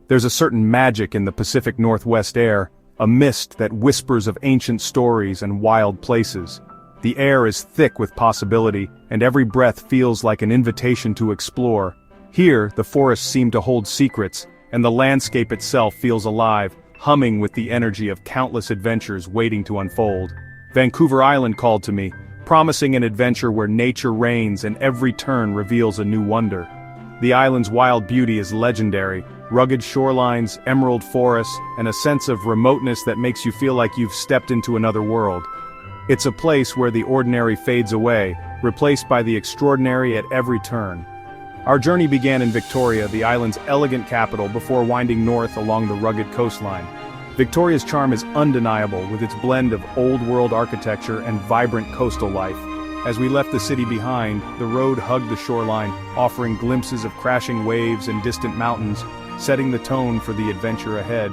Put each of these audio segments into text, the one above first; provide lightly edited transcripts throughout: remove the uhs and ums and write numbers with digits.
There's a certain magic in the Pacific Northwest air, a mist that whispers of ancient stories and wild places. The air is thick with possibility, and every breath feels like an invitation to explore. Here, the forests seem to hold secrets, and the landscape itself feels alive, humming with the energy of countless adventures waiting to unfold. Vancouver Island called to me, promising an adventure where nature reigns and every turn reveals a new wonder. The island's wild beauty is legendary, rugged shorelines, emerald forests, and a sense of remoteness that makes you feel like you've stepped into another world. It's a place where the ordinary fades away, replaced by the extraordinary at every turn. Our journey began in Victoria, the island's elegant capital, before winding north along the rugged coastline. Victoria's charm is undeniable, with its blend of old-world architecture and vibrant coastal life. As we left the city behind, the road hugged the shoreline, offering glimpses of crashing waves and distant mountains, setting the tone for the adventure ahead.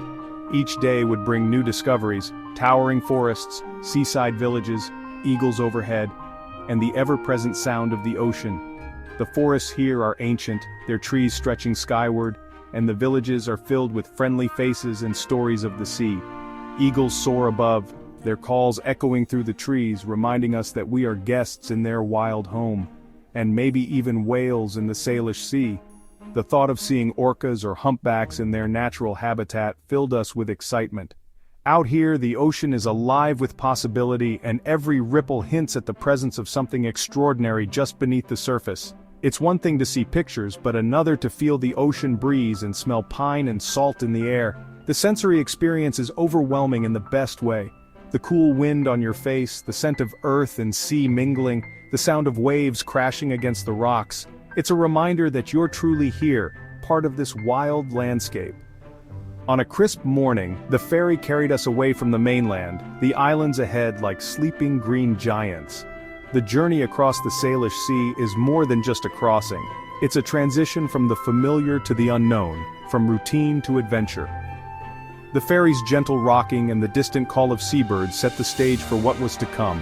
Each day would bring new discoveries, towering forests, seaside villages, eagles overhead, and the ever-present sound of the ocean. The forests here are ancient, their trees stretching skyward, and the villages are filled with friendly faces and stories of the sea. Eagles soar above, their calls echoing through the trees, reminding us that we are guests in their wild home, and maybe even whales in the Salish Sea. The thought of seeing orcas or humpbacks in their natural habitat filled us with excitement. Out here, the ocean is alive with possibility, and every ripple hints at the presence of something extraordinary just beneath the surface. It's one thing to see pictures, but another to feel the ocean breeze and smell pine and salt in the air. The sensory experience is overwhelming in the best way. The cool wind on your face, the scent of earth and sea mingling, the sound of waves crashing against the rocks. It's a reminder that you're truly here, part of this wild landscape. On a crisp morning, the ferry carried us away from the mainland, the islands ahead like sleeping green giants. The journey across the Salish Sea is more than just a crossing. It's a transition from the familiar to the unknown, from routine to adventure. The ferry's gentle rocking and the distant call of seabirds set the stage for what was to come.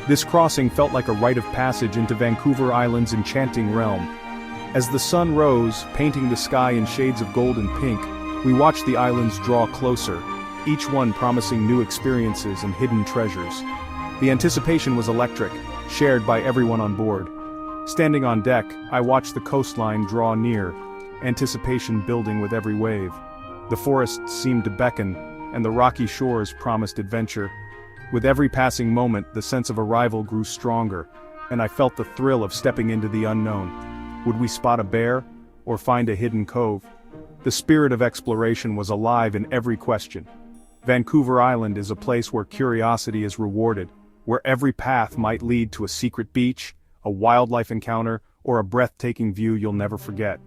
This crossing felt like a rite of passage into Vancouver Island's enchanting realm. As the sun rose, painting the sky in shades of gold and pink, we watched the islands draw closer, each one promising new experiences and hidden treasures. The anticipation was electric, shared by everyone on board. Standing on deck, I watched the coastline draw near, anticipation building with every wave. The forests seemed to beckon, and the rocky shores promised adventure. With every passing moment, the sense of arrival grew stronger, and I felt the thrill of stepping into the unknown. Would we spot a bear, or find a hidden cove? The spirit of exploration was alive in every question. Vancouver Island is a place where curiosity is rewarded, where every path might lead to a secret beach, a wildlife encounter, or a breathtaking view you'll never forget.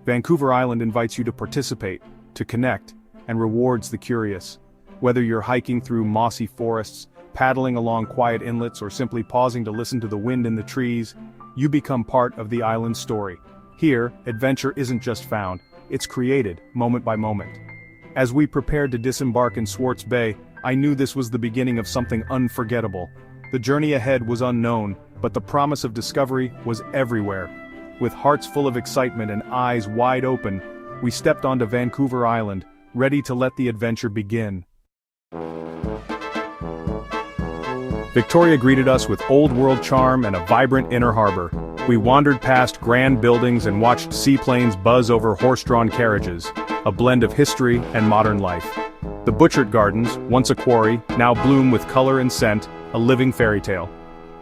Vancouver Island invites you to participate, to connect, and rewards the curious. Whether you're hiking through mossy forests, paddling along quiet inlets, or simply pausing to listen to the wind in the trees, you become part of the island's story. Here, adventure isn't just found, it's created, moment by moment. As we prepared to disembark in Swartz Bay, I knew this was the beginning of something unforgettable. The journey ahead was unknown, but the promise of discovery was everywhere. With hearts full of excitement and eyes wide open, we stepped onto Vancouver Island, ready to let the adventure begin. Victoria greeted us with old-world charm and a vibrant inner harbor. We wandered past grand buildings and watched seaplanes buzz over horse-drawn carriages, a blend of history and modern life. The Butchert Gardens, once a quarry, now bloom with color and scent, a living fairy tale.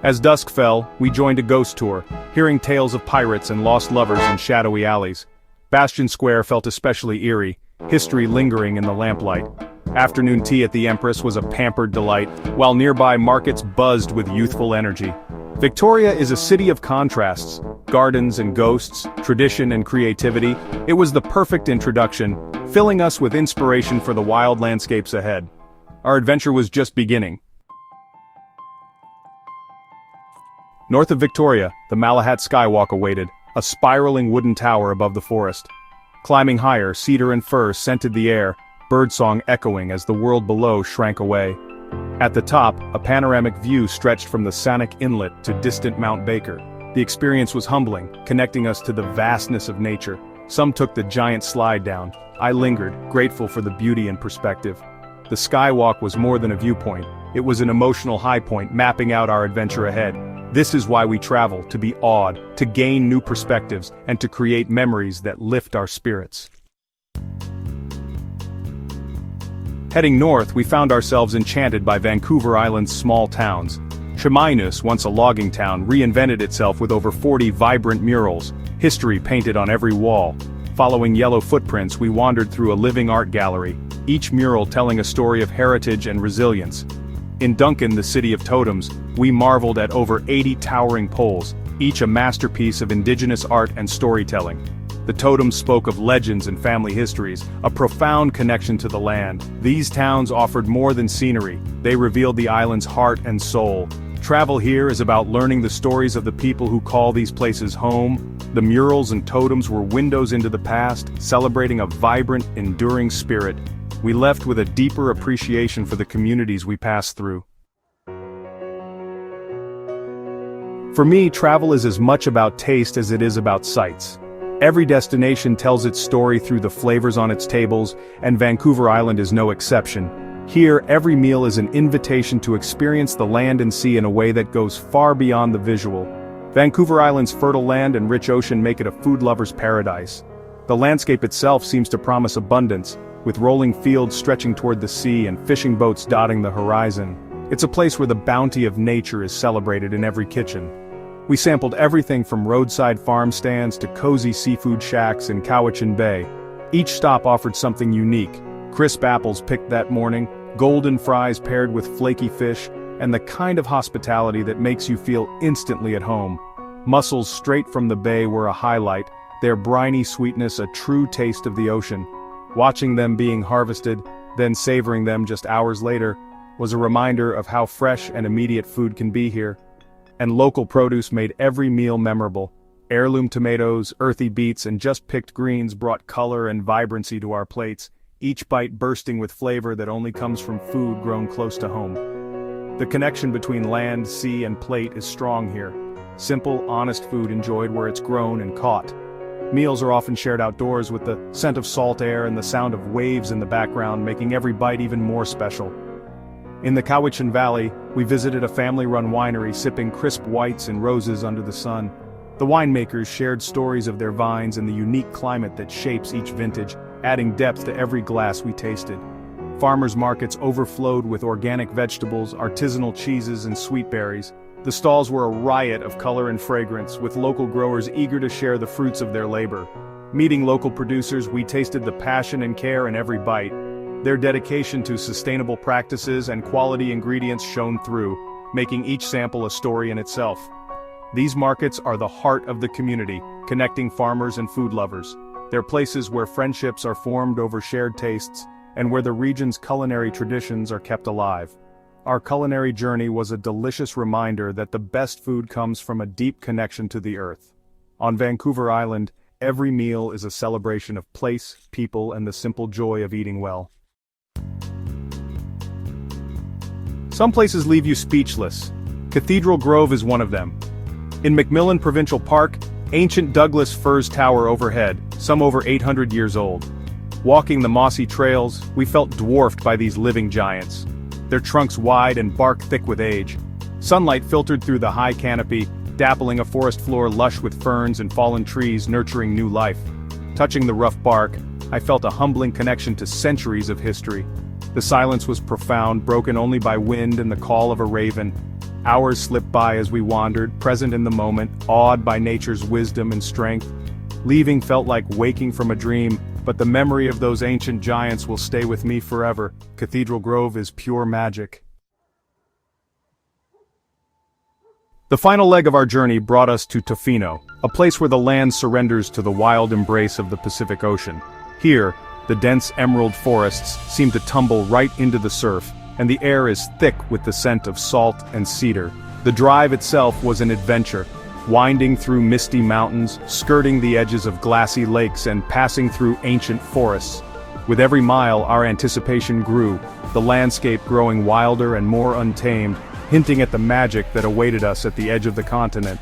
As dusk fell, we joined a ghost tour, hearing tales of pirates and lost lovers in shadowy alleys. Bastion Square felt especially eerie, history lingering in the lamplight. Afternoon tea at the Empress was a pampered delight, while nearby markets buzzed with youthful energy. Victoria is a city of contrasts, gardens and ghosts, tradition and creativity. It was the perfect introduction, filling us with inspiration for the wild landscapes ahead. Our adventure was just beginning. North of Victoria, the Malahat Skywalk awaited, a spiraling wooden tower above the forest. Climbing higher, cedar and fir scented the air, birdsong echoing as the world below shrank away. At the top, a panoramic view stretched from the Scenic Inlet to distant Mount Baker. The experience was humbling, connecting us to the vastness of nature. Some took the giant slide down, I lingered, grateful for the beauty and perspective. The skywalk was more than a viewpoint, it was an emotional high point mapping out our adventure ahead. This is why we travel, to be awed, to gain new perspectives, and to create memories that lift our spirits. Heading north, we found ourselves enchanted by Vancouver Island's small towns. Chemainus, once a logging town, reinvented itself with over 40 vibrant murals, history painted on every wall. Following yellow footprints, we wandered through a living art gallery, each mural telling a story of heritage and resilience. In Duncan, the city of totems, we marveled at over 80 towering poles, each a masterpiece of indigenous art and storytelling. The totems spoke of legends and family histories, a profound connection to the land. These towns offered more than scenery, they revealed the island's heart and soul. Travel here is about learning the stories of the people who call these places home. The murals and totems were windows into the past, celebrating a vibrant, enduring spirit. We left with a deeper appreciation for the communities we passed through. For me, travel is as much about taste as it is about sights. Every destination tells its story through the flavors on its tables, and Vancouver Island is no exception. Here, every meal is an invitation to experience the land and sea in a way that goes far beyond the visual. Vancouver Island's fertile land and rich ocean make it a food lover's paradise. The landscape itself seems to promise abundance, with rolling fields stretching toward the sea and fishing boats dotting the horizon. It's a place where the bounty of nature is celebrated in every kitchen. We sampled everything from roadside farm stands to cozy seafood shacks in Cowichan Bay. Each stop offered something unique: crisp apples picked that morning, golden fries paired with flaky fish, and the kind of hospitality that makes you feel instantly at home. Mussels straight from the bay were a highlight, their briny sweetness a true taste of the ocean. Watching them being harvested, then savoring them just hours later, was a reminder of how fresh and immediate food can be here. And local produce made every meal memorable. Heirloom tomatoes, earthy beets, and just picked greens brought color and vibrancy to our plates, each bite bursting with flavor that only comes from food grown close to home. The connection between land, sea, and plate is strong here. Simple, honest food enjoyed where it's grown and caught. Meals are often shared outdoors with the scent of salt air and the sound of waves in the background, making every bite even more special. In the Cowichan Valley, we visited a family-run winery sipping crisp whites and roses under the sun. The winemakers shared stories of their vines and the unique climate that shapes each vintage, adding depth to every glass we tasted. Farmers' markets overflowed with organic vegetables, artisanal cheeses, and sweet berries. The stalls were a riot of color and fragrance, with local growers eager to share the fruits of their labor. Meeting local producers, we tasted the passion and care in every bite. Their dedication to sustainable practices and quality ingredients shone through, making each sample a story in itself. These markets are the heart of the community, connecting farmers and food lovers. They're places where friendships are formed over shared tastes, and where the region's culinary traditions are kept alive. Our culinary journey was a delicious reminder that the best food comes from a deep connection to the earth. On Vancouver Island, every meal is a celebration of place, people, and the simple joy of eating well. Some places leave you speechless. Cathedral Grove is one of them. In McMillan Provincial Park, ancient Douglas firs tower overhead, some over 800 years old. Walking the mossy trails, we felt dwarfed by these living giants. Their trunks wide and bark thick with age. Sunlight filtered through the high canopy, dappling a forest floor lush with ferns and fallen trees nurturing new life. Touching the rough bark, I felt a humbling connection to centuries of history. The silence was profound, broken only by wind and the call of a raven. Hours slipped by as we wandered, present in the moment, awed by nature's wisdom and strength. Leaving felt like waking from a dream, but the memory of those ancient giants will stay with me forever. Cathedral Grove is pure magic. The final leg of our journey brought us to Tofino, a place where the land surrenders to the wild embrace of the Pacific Ocean. Here, the dense emerald forests seem to tumble right into the surf, and the air is thick with the scent of salt and cedar. The drive itself was an adventure, winding through misty mountains, skirting the edges of glassy lakes, and passing through ancient forests. With every mile, our anticipation grew, the landscape growing wilder and more untamed, hinting at the magic that awaited us at the edge of the continent.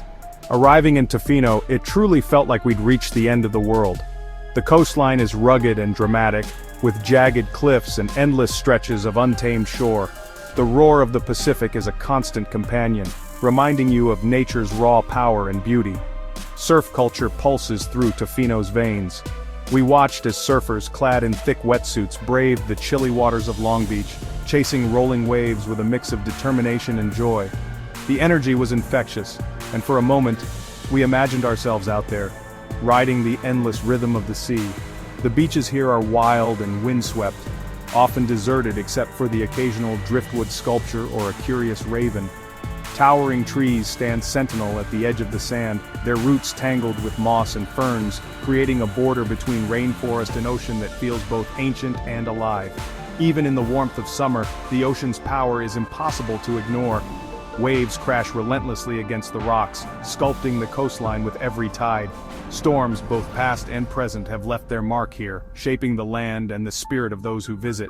Arriving in Tofino, it truly felt like we'd reached the end of the world. The coastline is rugged and dramatic, with jagged cliffs and endless stretches of untamed shore. The roar of the Pacific is a constant companion, reminding you of nature's raw power and beauty. Surf culture pulses through Tofino's veins. We watched as surfers clad in thick wetsuits braved the chilly waters of Long Beach, chasing rolling waves with a mix of determination and joy. The energy was infectious, and for a moment, we imagined ourselves out there, riding the endless rhythm of the sea. The beaches here are wild and windswept, often deserted except for the occasional driftwood sculpture or a curious raven. Towering trees stand sentinel at the edge of the sand, their roots tangled with moss and ferns, creating a border between rainforest and ocean that feels both ancient and alive. Even in the warmth of summer, the ocean's power is impossible to ignore. Waves crash relentlessly against the rocks, sculpting the coastline with every tide. Storms, both past and present, have left their mark here, shaping the land and the spirit of those who visit.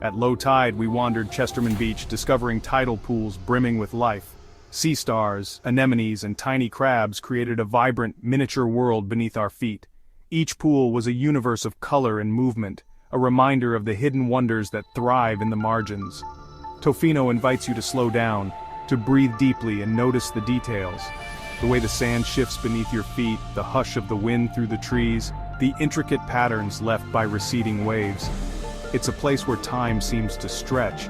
At low tide, we wandered Chesterman Beach, discovering tidal pools brimming with life. Sea stars, anemones, and tiny crabs created a vibrant, miniature world beneath our feet. Each pool was a universe of color and movement, a reminder of the hidden wonders that thrive in the margins. Tofino invites you to slow down, to breathe deeply and notice the details. The way the sand shifts beneath your feet, the hush of the wind through the trees, the intricate patterns left by receding waves. It's a place where time seems to stretch,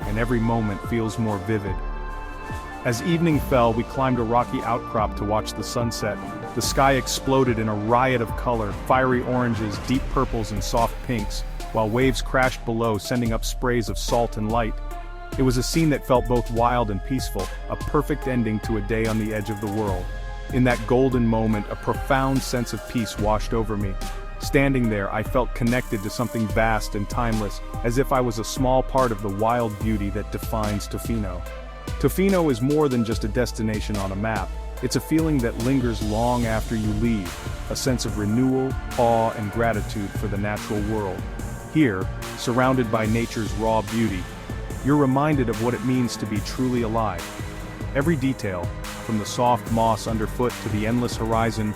and every moment feels more vivid. As evening fell, we climbed a rocky outcrop to watch the sunset. The sky exploded in a riot of color, fiery oranges, deep purples, and soft pinks, while waves crashed below, sending up sprays of salt and light. It was a scene that felt both wild and peaceful, a perfect ending to a day on the edge of the world. In that golden moment, a profound sense of peace washed over me. Standing there, I felt connected to something vast and timeless, as if I was a small part of the wild beauty that defines Tofino. Tofino is more than just a destination on a map. It's a feeling that lingers long after you leave, a sense of renewal, awe, and gratitude for the natural world. Here, surrounded by nature's raw beauty, you're reminded of what it means to be truly alive. Every detail, from the soft moss underfoot to the endless horizon,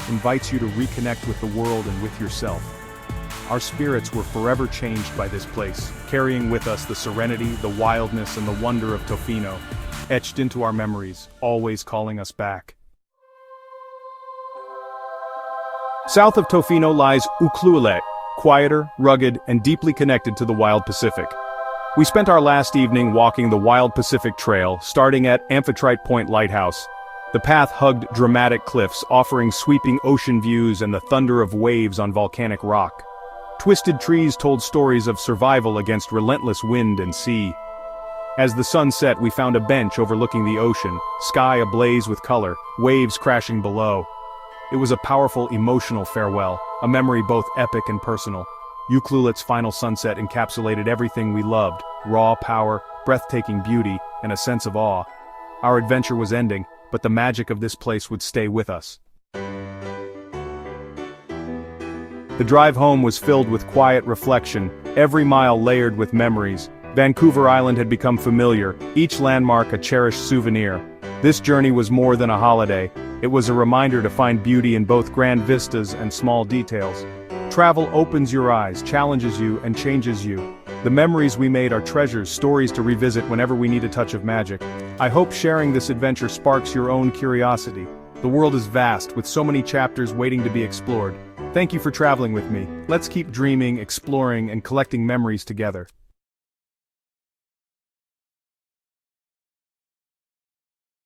invites you to reconnect with the world and with yourself. Our spirits were forever changed by this place, carrying with us the serenity, the wildness, and the wonder of Tofino, etched into our memories, always calling us back. South of Tofino lies Ucluelet, quieter, rugged, and deeply connected to the wild Pacific. We spent our last evening walking the Wild Pacific Trail, starting at Amphitrite Point Lighthouse. The path hugged dramatic cliffs, offering sweeping ocean views and the thunder of waves on volcanic rock. Twisted trees told stories of survival against relentless wind and sea. As the sun set, we found a bench overlooking the ocean, sky ablaze with color, waves crashing below. It was a powerful, emotional farewell, a memory both epic and personal. Ucluelet's final sunset encapsulated everything we loved: raw power, breathtaking beauty, and a sense of awe. Our adventure was ending, but the magic of this place would stay with us. The drive home was filled with quiet reflection, every mile layered with memories. Vancouver Island had become familiar, each landmark a cherished souvenir. This journey was more than a holiday. It was a reminder to find beauty in both grand vistas and small details. Travel opens your eyes, challenges you, and changes you. The memories we made are treasures, stories to revisit whenever we need a touch of magic. I hope sharing this adventure sparks your own curiosity. The world is vast, with so many chapters waiting to be explored. Thank you for traveling with me. Let's keep dreaming, exploring, and collecting memories together.